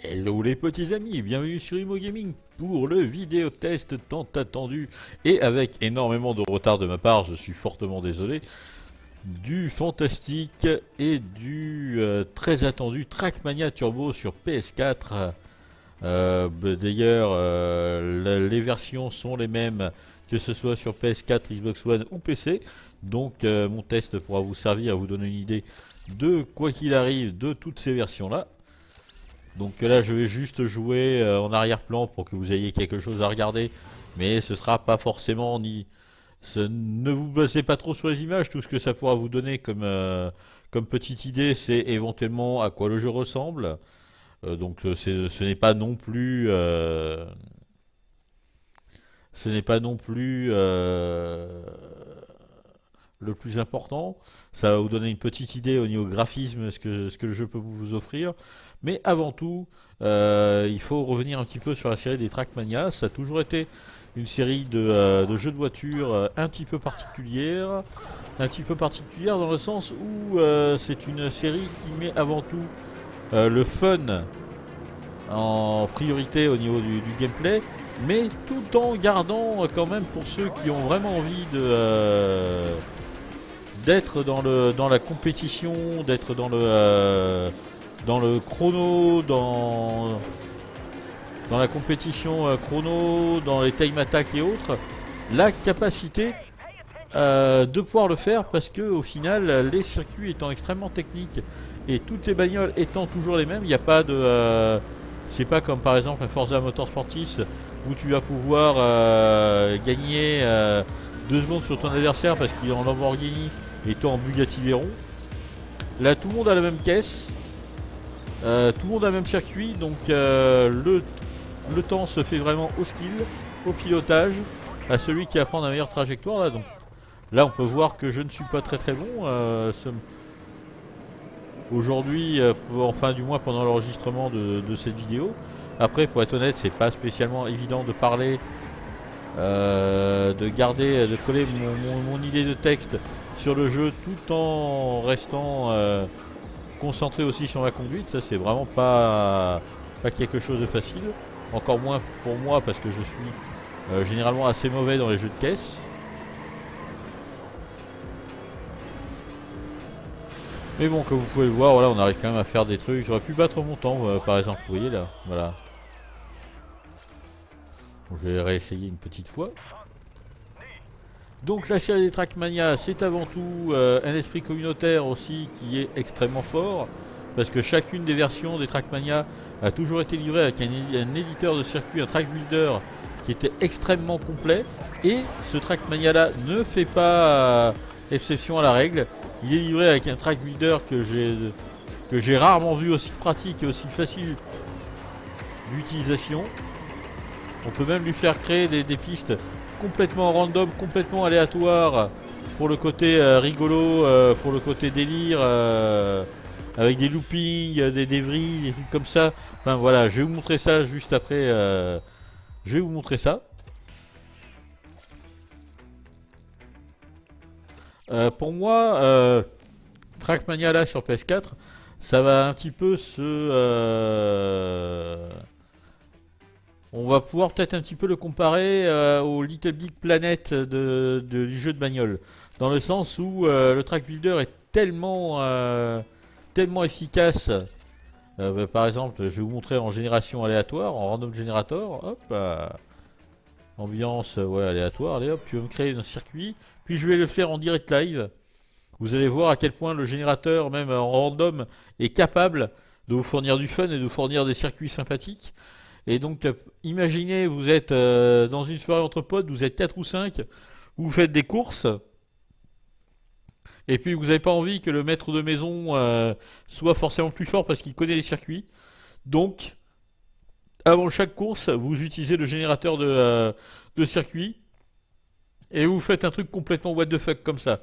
Hello les petits amis, bienvenue sur Imo Gaming pour le vidéo test tant attendu et avec énormément de retard de ma part, je suis fortement désolé, du fantastique et du très attendu Trackmania Turbo sur PS4. D'ailleurs, les versions sont les mêmes que ce soit sur PS4, Xbox One ou PC, donc mon test pourra vous servir à vous donner une idée de quoi qu'il arrive de toutes ces versions là. Donc là je vais juste jouer en arrière-plan pour que vous ayez quelque chose à regarder, mais ce sera pas forcément ni... Ne vous basez pas trop sur les images, tout ce que ça pourra vous donner comme petite idée c'est éventuellement à quoi le jeu ressemble. Ce n'est pas non plus... ce n'est pas non plus le plus important. Ça va vous donner une petite idée au niveau graphisme, ce que le jeu peut vous offrir. Mais avant tout, il faut revenir un petit peu sur la série des Trackmania. Ça a toujours été une série de jeux de voiture un petit peu particulière. Un petit peu particulière dans le sens où c'est une série qui met avant tout le fun en priorité au niveau du gameplay, mais tout en gardant quand même pour ceux qui ont vraiment envie d'être dans la compétition, d'être dans le chrono, dans la compétition chrono, dans les time attack et autres, la capacité de pouvoir le faire parce que au final les circuits étant extrêmement techniques et toutes les bagnoles étant toujours les mêmes, il n'y a pas de c'est pas comme par exemple un Forza Motorsport 6 où tu vas pouvoir gagner 2 secondes sur ton adversaire parce qu'il est en Lamborghini et toi en Bugatti Veyron. Là tout le monde a la même caisse, tout le monde a le même circuit, donc le temps se fait vraiment au skill, au pilotage, à celui qui apprend la meilleure trajectoire. Là, donc, là on peut voir que je ne suis pas très bon. Aujourd'hui, enfin du moins pendant l'enregistrement de cette vidéo. Après, pour être honnête, c'est pas spécialement évident de parler, de garder, de coller mon idée de texte sur le jeu tout en restant concentré aussi sur ma conduite. Ça, c'est vraiment pas quelque chose de facile. Encore moins pour moi parce que je suis généralement assez mauvais dans les jeux de caisse. Mais bon, comme vous pouvez le voir, voilà, on arrive quand même à faire des trucs. J'aurais pu battre mon temps, par exemple, vous voyez là, voilà. Bon, je vais réessayer une petite fois. Donc la série des Trackmania, c'est avant tout un esprit communautaire aussi qui est extrêmement fort. Parce que chacune des versions des Trackmania a toujours été livrée avec un éditeur de circuit, un track builder qui était extrêmement complet. Et ce Trackmania là ne fait pas exception à la règle. Il est livré avec un track builder que j'ai rarement vu aussi pratique et aussi facile d'utilisation. On peut même lui faire créer des pistes complètement random, complètement aléatoires pour le côté rigolo, pour le côté délire, avec des loopings, des débris, des trucs comme ça. Enfin voilà, je vais vous montrer ça juste après. Je vais vous montrer ça. Pour moi, Trackmania là sur PS4, ça va un petit peu on va pouvoir peut-être un petit peu le comparer au Little Big Planet du jeu de bagnole. Dans le sens où le track builder est tellement efficace. Par exemple, je vais vous montrer en génération aléatoire, en random generator. Hop, ambiance ouais, aléatoire. Allez hop, tu vas me créer un circuit. Puis je vais le faire en direct live. Vous allez voir à quel point le générateur, même en random, est capable de vous fournir du fun et de vous fournir des circuits sympathiques. Et donc, imaginez, vous êtes dans une soirée entre potes, vous êtes 4 ou 5, vous faites des courses, et puis vous n'avez pas envie que le maître de maison soit forcément plus fort parce qu'il connaît les circuits. Donc, avant chaque course, vous utilisez le générateur de circuit, et vous faites un truc complètement what the fuck comme ça.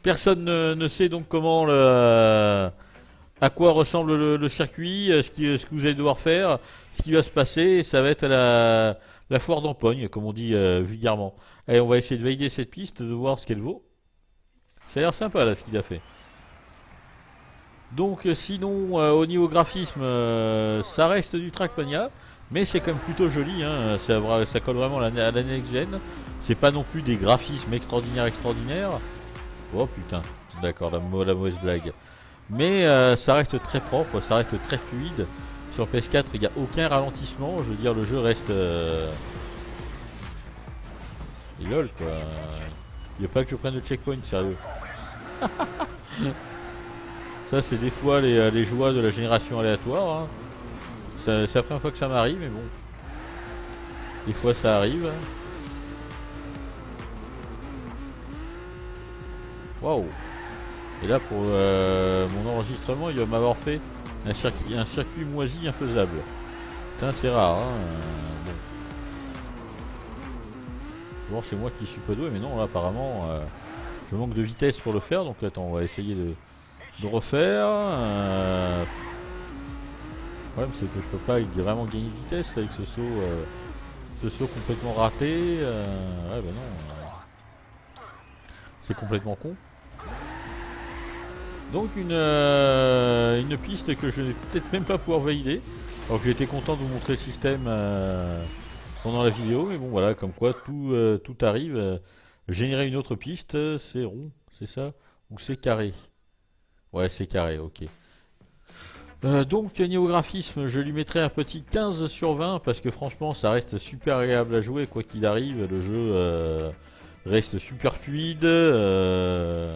Personne ne sait donc comment à quoi ressemble le circuit, ce que vous allez devoir faire, ce qui va se passer, et ça va être la foire d'empogne, comme on dit vulgairement. Allez, on va essayer de valider cette piste, de voir ce qu'elle vaut. Ça a l'air sympa là ce qu'il a fait. Donc sinon au niveau graphisme ça reste du Trackmania, mais c'est quand même plutôt joli, hein. Ça colle vraiment à la next gen. C'est pas non plus des graphismes extraordinaires. Oh putain, d'accord, la mauvaise blague. Mais ça reste très propre, ça reste très fluide. Sur PS4 il n'y a aucun ralentissement, je veux dire le jeu reste... Et lol quoi. Il n'y a pas que je prenne le checkpoint, sérieux. Ça c'est des fois les joies de la génération aléatoire, hein. C'est la première fois que ça m'arrive, mais bon. Des fois ça arrive. Waouh. Et là pour mon enregistrement, il va m'avoir fait un circuit moisi infaisable. Putain, c'est rare, hein. Bon, c'est moi qui suis pas doué, mais non, là apparemment je manque de vitesse pour le faire, donc attends, on va essayer de refaire. Le problème c'est que je peux pas vraiment gagner de vitesse avec ce saut complètement raté. Ouais bah non, c'est complètement con. Donc une piste que je vais peut-être même pas pouvoir valider, alors que j'étais content de vous montrer le système pendant la vidéo, mais bon voilà, comme quoi tout arrive. Générer une autre piste, c'est rond, c'est ça? Ou c'est carré? Ouais, c'est carré, ok. Donc niveau graphisme, je lui mettrai un petit 15 sur 20 parce que franchement ça reste super agréable à jouer quoi qu'il arrive. Le jeu reste super fluide. Le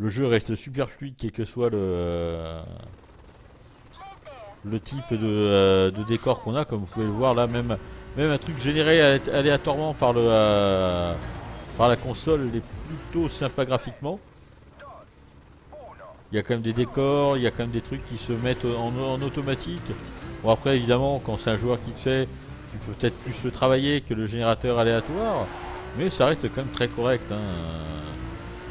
jeu reste super fluide quel que soit le type de décor qu'on a, comme vous pouvez le voir là, même un truc généré aléatoirement par la console est plutôt sympa graphiquement. Il y a quand même des décors, il y a quand même des trucs qui se mettent en automatique. Bon après évidemment quand c'est un joueur qui le fait, tu peux peut-être plus le travailler que le générateur aléatoire, mais ça reste quand même très correct, hein.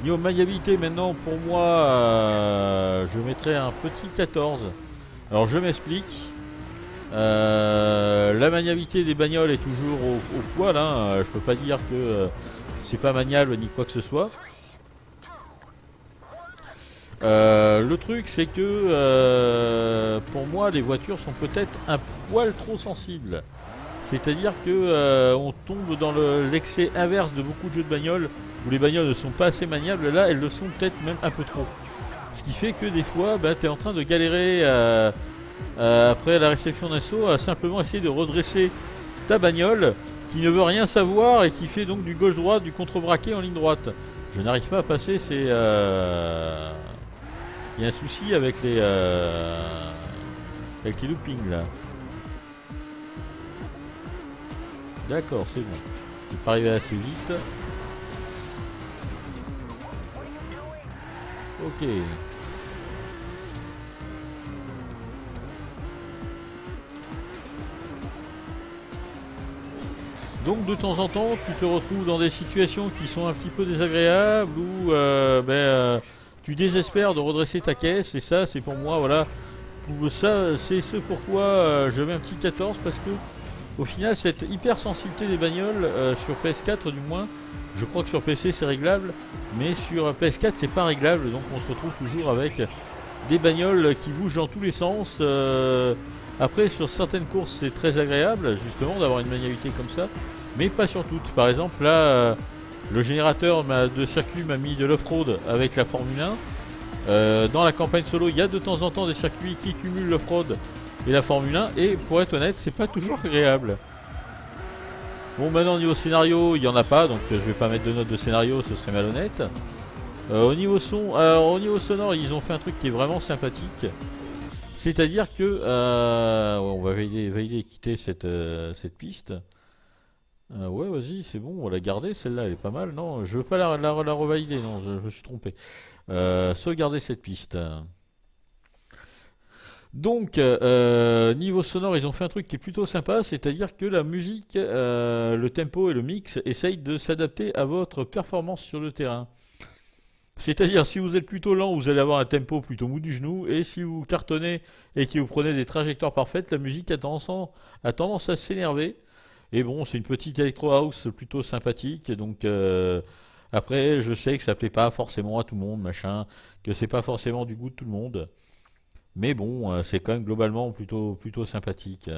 Niveau maniabilité maintenant pour moi je mettrais un petit 14. Alors je m'explique. La maniabilité des bagnoles est toujours au poil, hein. Je peux pas dire que c'est pas maniable ni quoi que ce soit. Le truc c'est que pour moi les voitures sont peut-être un poil trop sensibles. C'est-à-dire que on tombe dans l'excès inverse de beaucoup de jeux de bagnoles où les bagnoles ne sont pas assez maniables. Là elles le sont peut-être même un peu trop. Ce qui fait que des fois tu es en train de galérer après la réception d'un saut à simplement essayer de redresser ta bagnole qui ne veut rien savoir et qui fait donc du gauche-droite, du contre-braqué en ligne droite. Je n'arrive pas à passer ces... Il y a un souci avec les loopings là. D'accord, c'est bon. Je vais pas arriver assez vite. Ok. Donc de temps en temps, tu te retrouves dans des situations qui sont un petit peu désagréables où tu désespères de redresser ta caisse, et ça c'est pour moi voilà, ça c'est ce pourquoi je mets un petit 14 parce que au final cette hypersensibilité des bagnoles sur PS4 du moins, je crois que sur PC c'est réglable, mais sur PS4 c'est pas réglable, donc on se retrouve toujours avec des bagnoles qui bougent dans tous les sens. Après sur certaines courses c'est très agréable justement d'avoir une maniabilité comme ça, mais pas sur toutes. Par exemple là le générateur de circuit m'a mis de l'off-road avec la Formule 1. Dans la campagne solo, il y a de temps en temps des circuits qui cumulent l'off-road et la Formule 1. Et pour être honnête, c'est pas toujours agréable. Bon, maintenant, au niveau scénario, il n'y en a pas. Donc, je vais pas mettre de notes de scénario, ce serait malhonnête. Au niveau son, au niveau sonore, ils ont fait un truc qui est vraiment sympathique. C'est-à-dire que... on va valider et quitter cette piste. Ouais, vas-y, c'est bon, on va la garder, celle-là, elle est pas mal. Non, je veux pas la revalider, non, je me suis trompé. Sauvegarder cette piste. Donc, niveau sonore, ils ont fait un truc qui est plutôt sympa, c'est-à-dire que la musique, le tempo et le mix essayent de s'adapter à votre performance sur le terrain. C'est-à-dire, si vous êtes plutôt lent, vous allez avoir un tempo plutôt mou du genou, et si vous cartonnez et que vous prenez des trajectoires parfaites, la musique a tendance à s'énerver. Et bon, c'est une petite electro house plutôt sympathique, donc Après, je sais que ça plaît pas forcément à tout le monde, machin, que c'est pas forcément du goût de tout le monde. Mais bon, c'est quand même globalement plutôt sympathique.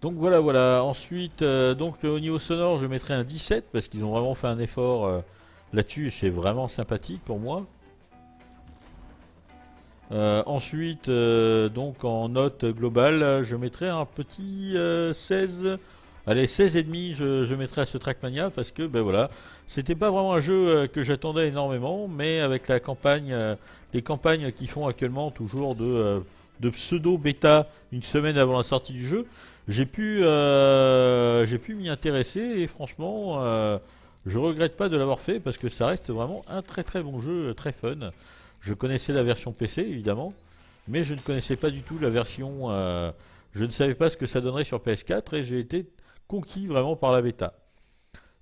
Donc voilà, voilà. Ensuite, donc au niveau sonore, je mettrai un 17 parce qu'ils ont vraiment fait un effort là-dessus. C'est vraiment sympathique pour moi. Ensuite, donc en note globale, je mettrai un petit 16. Allez, 16 et demi, je mettrai à ce Trackmania parce que ben voilà, c'était pas vraiment un jeu que j'attendais énormément, mais avec la campagne, les campagnes qui font actuellement toujours de pseudo bêta une semaine avant la sortie du jeu, j'ai pu m'y intéresser et franchement, je regrette pas de l'avoir fait parce que ça reste vraiment un très très bon jeu, très fun. Je connaissais la version PC évidemment, mais je ne connaissais pas du tout la version. Je ne savais pas ce que ça donnerait sur PS4 et j'ai été conquis vraiment par la bêta.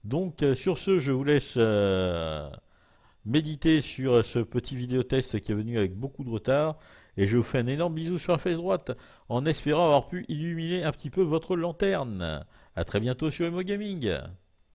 Donc sur ce, je vous laisse méditer sur ce petit vidéo test qui est venu avec beaucoup de retard et je vous fais un énorme bisou sur la face droite en espérant avoir pu illuminer un petit peu votre lanterne. A très bientôt sur Emo Gaming.